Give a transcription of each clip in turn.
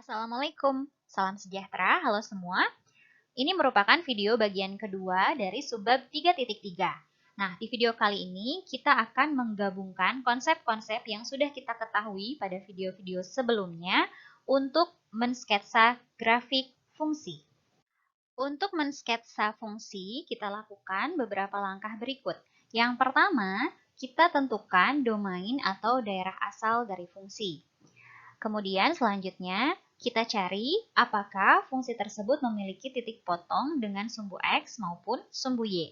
Assalamualaikum, salam sejahtera, halo semua. Ini merupakan video bagian kedua dari subbab 3.3. Nah, di video kali ini kita akan menggabungkan konsep-konsep yang sudah kita ketahui pada video-video sebelumnya untuk mensketsa grafik fungsi. Untuk mensketsa fungsi, kita lakukan beberapa langkah berikut. Yang pertama, kita tentukan domain atau daerah asal dari fungsi. Kemudian selanjutnya, kita cari apakah fungsi tersebut memiliki titik potong dengan sumbu X maupun sumbu Y.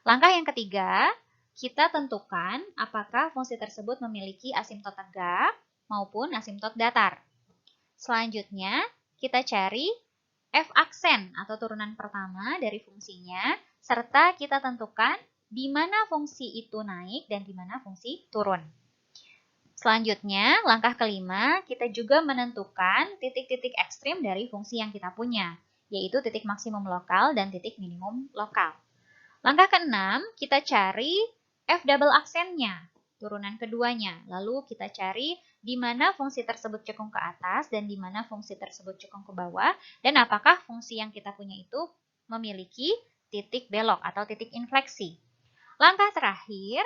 Langkah yang ketiga, kita tentukan apakah fungsi tersebut memiliki asimtot tegak maupun asimtot datar. Selanjutnya, kita cari F aksen atau turunan pertama dari fungsinya, serta kita tentukan di mana fungsi itu naik dan di mana fungsi turun. Selanjutnya, langkah kelima, kita juga menentukan titik-titik ekstrim dari fungsi yang kita punya, yaitu titik maksimum lokal dan titik minimum lokal. Langkah keenam, kita cari F double aksennya, turunan keduanya. Lalu kita cari di mana fungsi tersebut cekung ke atas dan di mana fungsi tersebut cekung ke bawah, dan apakah fungsi yang kita punya itu memiliki titik belok atau titik infleksi. Langkah terakhir,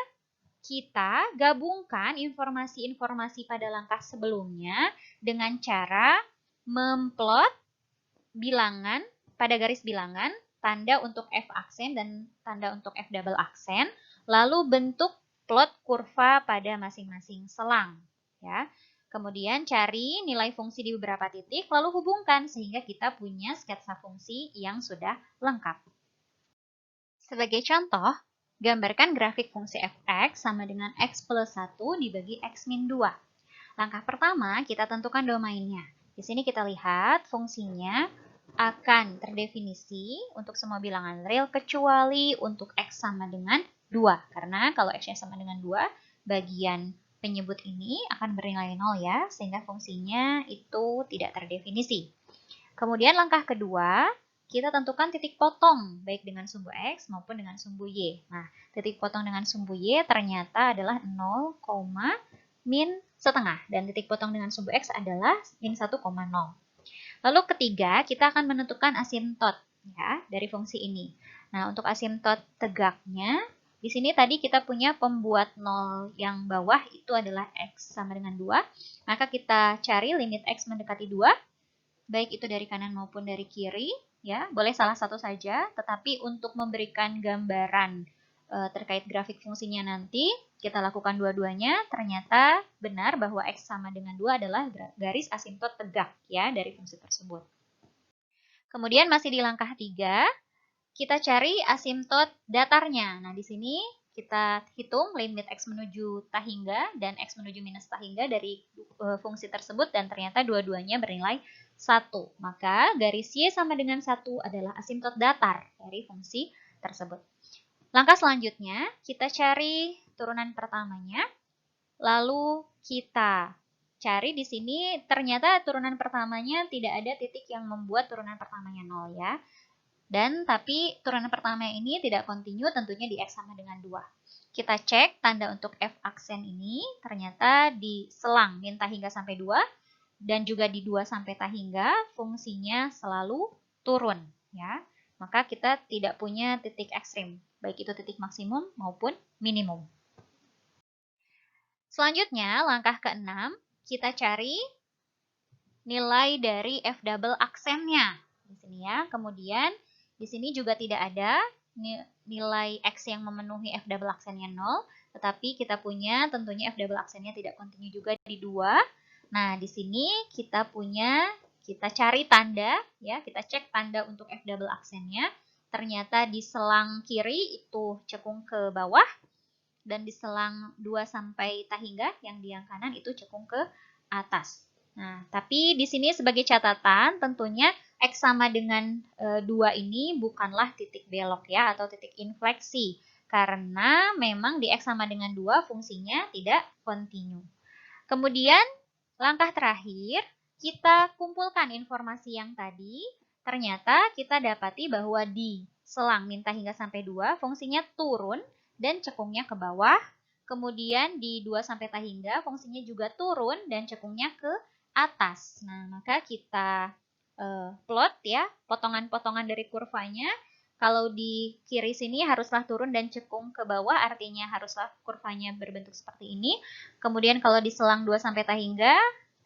kita gabungkan informasi-informasi pada langkah sebelumnya dengan cara memplot bilangan pada garis bilangan, tanda untuk F aksen dan tanda untuk F double aksen, lalu bentuk plot kurva pada masing-masing selang. Ya. Kemudian cari nilai fungsi di beberapa titik, lalu hubungkan sehingga kita punya sketsa fungsi yang sudah lengkap. Sebagai contoh, gambarkan grafik fungsi f(x) sama dengan x plus 1 dibagi x min 2. Langkah pertama, kita tentukan domainnya. Di sini kita lihat fungsinya akan terdefinisi untuk semua bilangan real kecuali untuk x sama dengan 2. Karena kalau x-nya sama dengan 2, bagian penyebut ini akan bernilai 0 ya, sehingga fungsinya itu tidak terdefinisi. Kemudian langkah kedua, kita tentukan titik potong, baik dengan sumbu X maupun dengan sumbu Y. Nah, titik potong dengan sumbu Y ternyata adalah 0, min setengah. Dan titik potong dengan sumbu X adalah min 1,0. Lalu ketiga, kita akan menentukan asimtot ya, dari fungsi ini. Nah, untuk asimtot tegaknya, di sini tadi kita punya pembuat 0 yang bawah itu adalah X sama dengan 2. Maka kita cari limit X mendekati 2. Baik itu dari kanan maupun dari kiri, ya boleh salah satu saja, tetapi untuk memberikan gambaran terkait grafik fungsinya nanti, kita lakukan dua-duanya, ternyata benar bahwa X sama dengan 2 adalah garis asimtot tegak ya dari fungsi tersebut. Kemudian masih di langkah 3, kita cari asimtot datarnya. Nah, di sini kita hitung limit X menuju tahingga dan X menuju minus tahingga dari fungsi tersebut dan ternyata dua-duanya bernilai 1. Maka garis Y sama dengan 1 adalah asimtot datar dari fungsi tersebut. Langkah selanjutnya, kita cari turunan pertamanya. Lalu kita cari di sini ternyata turunan pertamanya tidak ada titik yang membuat turunan pertamanya 0 ya. Dan tapi turunan pertama ini tidak kontinu tentunya di X sama dengan 2. Kita cek tanda untuk F aksen ini ternyata di selang min tahingga sampai 2 dan juga di 2 sampai tahingga fungsinya selalu turun ya. Maka kita tidak punya titik ekstrim, baik itu titik maksimum maupun minimum. Selanjutnya langkah ke-6, kita cari nilai dari F double aksennya di sini ya. Kemudian di sini juga tidak ada nilai X yang memenuhi F double aksennya 0, tetapi kita punya tentunya F double aksennya tidak kontinu juga di 2. Nah, di sini kita cari tanda, ya, kita cek tanda untuk F double aksennya. Ternyata di selang kiri itu cekung ke bawah, dan di selang 2 sampai tahingga yang di yang kanan itu cekung ke atas. Nah, tapi di sini sebagai catatan tentunya X sama dengan 2 ini bukanlah titik belok ya atau titik infleksi. Karena memang di X sama dengan 2 fungsinya tidak kontinu. Kemudian langkah terakhir, kita kumpulkan informasi yang tadi. Ternyata kita dapati bahwa di selang min tahingga sampai 2 fungsinya turun dan cekungnya ke bawah. Kemudian di 2 sampai tahingga fungsinya juga turun dan cekungnya ke atas. Nah, maka kita plot ya, potongan-potongan dari kurvanya. Kalau di kiri sini haruslah turun dan cekung ke bawah, artinya haruslah kurvanya berbentuk seperti ini. Kemudian kalau di selang 2 sampai tahingga,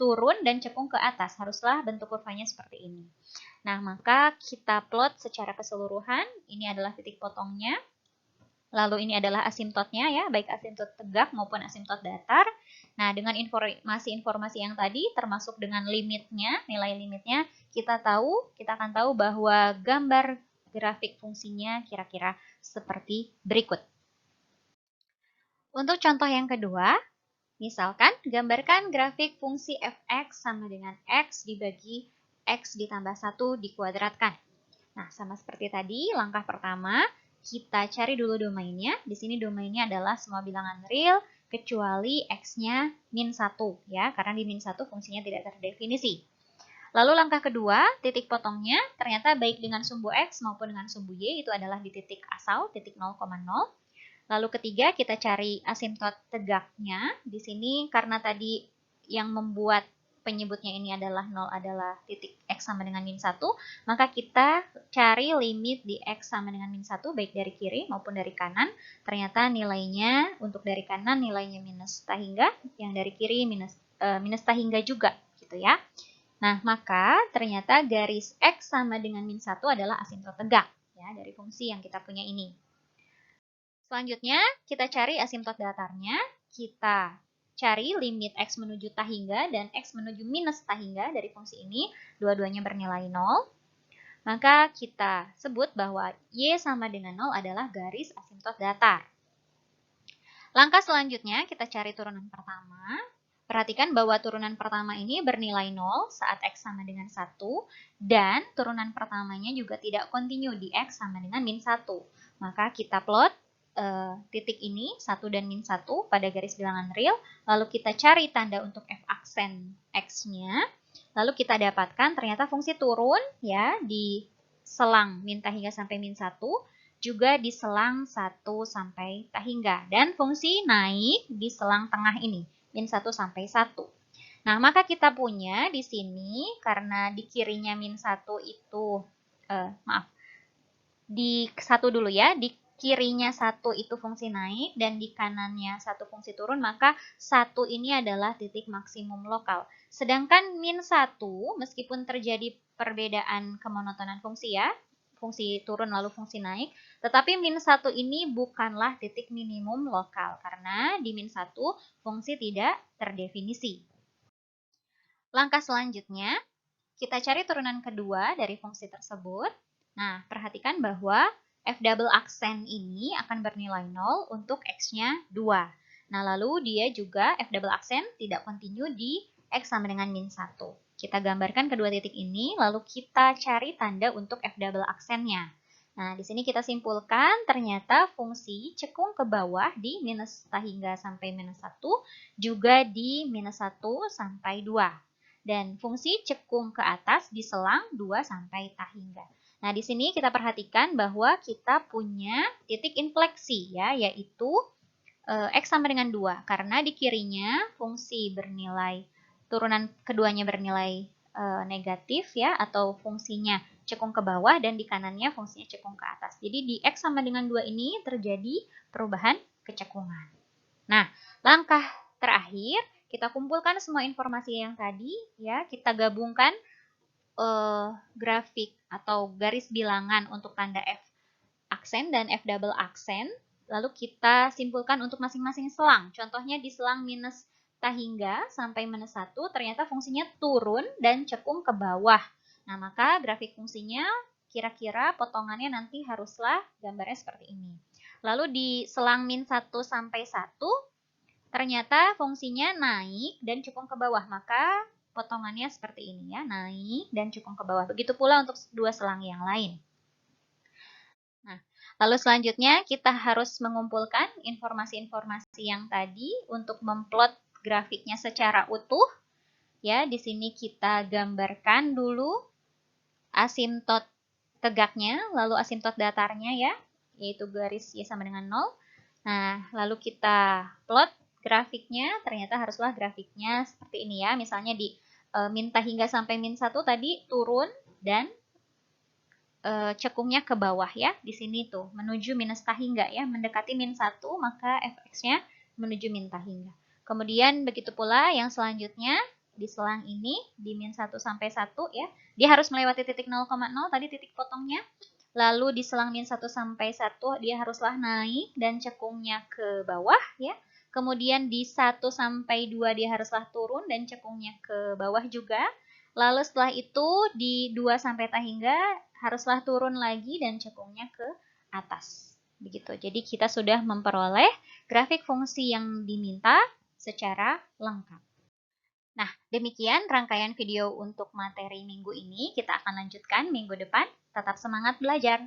turun dan cekung ke atas, haruslah bentuk kurvanya seperti ini. Nah, maka kita plot secara keseluruhan, ini adalah titik potongnya. Lalu ini adalah asimptotnya ya, baik asimptot tegak maupun asimptot datar. Nah, dengan informasi-informasi yang tadi, termasuk dengan limitnya, nilai limitnya, kita akan tahu bahwa gambar grafik fungsinya kira-kira seperti berikut. Untuk contoh yang kedua, misalkan gambarkan grafik fungsi f(x) sama dengan x dibagi x ditambah 1 dikuadratkan. Nah, sama seperti tadi, langkah pertama, kita cari dulu domainnya. Di sini domainnya adalah semua bilangan real, kecuali x-nya min 1, ya, karena di min 1 fungsinya tidak terdefinisi. Lalu langkah kedua, titik potongnya, ternyata baik dengan sumbu x maupun dengan sumbu y, itu adalah di titik asal, titik 0,0. Lalu ketiga, kita cari asimptot tegaknya. Di sini, karena tadi yang membuat penyebutnya ini adalah 0 adalah titik x sama dengan min 1, maka kita cari limit di x sama dengan min 1 baik dari kiri maupun dari kanan. Ternyata nilainya untuk dari kanan nilainya minus tahingga, yang dari kiri minus tahingga juga gitu ya. Nah, maka ternyata garis x sama dengan min 1 adalah asimptot tegak ya dari fungsi yang kita punya ini. Selanjutnya, kita cari asimptot datarnya. Kita cari limit x menuju tahingga dan x menuju minus tahingga dari fungsi ini. Dua-duanya bernilai 0. Maka kita sebut bahwa y sama dengan 0 adalah garis asimptot datar. Langkah selanjutnya, kita cari turunan pertama. Perhatikan bahwa turunan pertama ini bernilai 0 saat x sama dengan 1. Dan turunan pertamanya juga tidak kontinu di x sama dengan min 1. Maka kita plot titik ini 1 dan min 1 pada garis bilangan real, lalu kita cari tanda untuk f aksen x-nya, lalu kita dapatkan ternyata fungsi turun ya di selang min tahingga sampai min 1, juga di selang 1 sampai tahingga, dan fungsi naik di selang tengah ini min 1 sampai 1. Nah, maka kita punya di sini karena di kirinya min 1 itu di 1 dulu ya, di kirinya 1 itu fungsi naik dan di kanannya 1 fungsi turun, maka 1 ini adalah titik maksimum lokal. Sedangkan min 1, meskipun terjadi perbedaan kemonotonan fungsi ya, fungsi turun lalu fungsi naik, tetapi min 1 ini bukanlah titik minimum lokal, karena di min 1 fungsi tidak terdefinisi. Langkah selanjutnya, kita cari turunan kedua dari fungsi tersebut. Nah, perhatikan bahwa f double aksen ini akan bernilai 0 untuk x-nya 2. Nah, lalu dia juga f double aksen tidak kontinu di x sama dengan min 1. Kita gambarkan kedua titik ini, lalu kita cari tanda untuk f double aksennya. Nah, di sini kita simpulkan ternyata fungsi cekung ke bawah di minus tahingga sampai minus 1, juga di minus 1 sampai 2. Dan fungsi cekung ke atas di selang 2 sampai tahingga. Nah, di sini kita perhatikan bahwa kita punya titik infleksi ya, yaitu x sama dengan 2. Karena di kirinya fungsi bernilai, turunan keduanya bernilai negatif ya, atau fungsinya cekung ke bawah, dan di kanannya fungsinya cekung ke atas. Jadi di x sama dengan 2 ini terjadi perubahan kecekungan. Nah, langkah terakhir, kita kumpulkan semua informasi yang tadi ya, kita gabungkan grafik atau garis bilangan untuk tanda f aksen dan f double aksen, lalu kita simpulkan untuk masing-masing selang. Contohnya di selang minus tahingga sampai minus 1 ternyata fungsinya turun dan cekung ke bawah. Nah, maka grafik fungsinya kira-kira potongannya nanti haruslah gambarnya seperti ini. Lalu di selang min 1 sampai 1 ternyata fungsinya naik dan cekung ke bawah, maka potongannya seperti ini ya, naik dan cekung ke bawah. Begitu pula untuk dua selang yang lain. Nah, lalu selanjutnya kita harus mengumpulkan informasi-informasi yang tadi untuk memplot grafiknya secara utuh. Ya, di sini kita gambarkan dulu asimptot tegaknya, lalu asimptot datarnya ya, yaitu garis y sama dengan 0. Nah, lalu kita plot grafiknya, ternyata haruslah grafiknya seperti ini ya. Misalnya di min hingga sampai min 1 tadi turun dan cekungnya ke bawah ya. Di sini tuh menuju minus hingga ya, mendekati min 1 maka fx-nya menuju min hingga. Kemudian begitu pula yang selanjutnya di selang ini di min 1 sampai 1 ya. Dia harus melewati titik 0,0 tadi titik potongnya. Lalu di selang min 1 sampai 1 dia haruslah naik dan cekungnya ke bawah ya. Kemudian di 1 sampai 2 dia haruslah turun dan cekungnya ke bawah juga. Lalu setelah itu di 2 sampai hingga haruslah turun lagi dan cekungnya ke atas. Begitu. Jadi kita sudah memperoleh grafik fungsi yang diminta secara lengkap. Nah, demikian rangkaian video untuk materi minggu ini. Kita akan lanjutkan minggu depan. Tetap semangat belajar!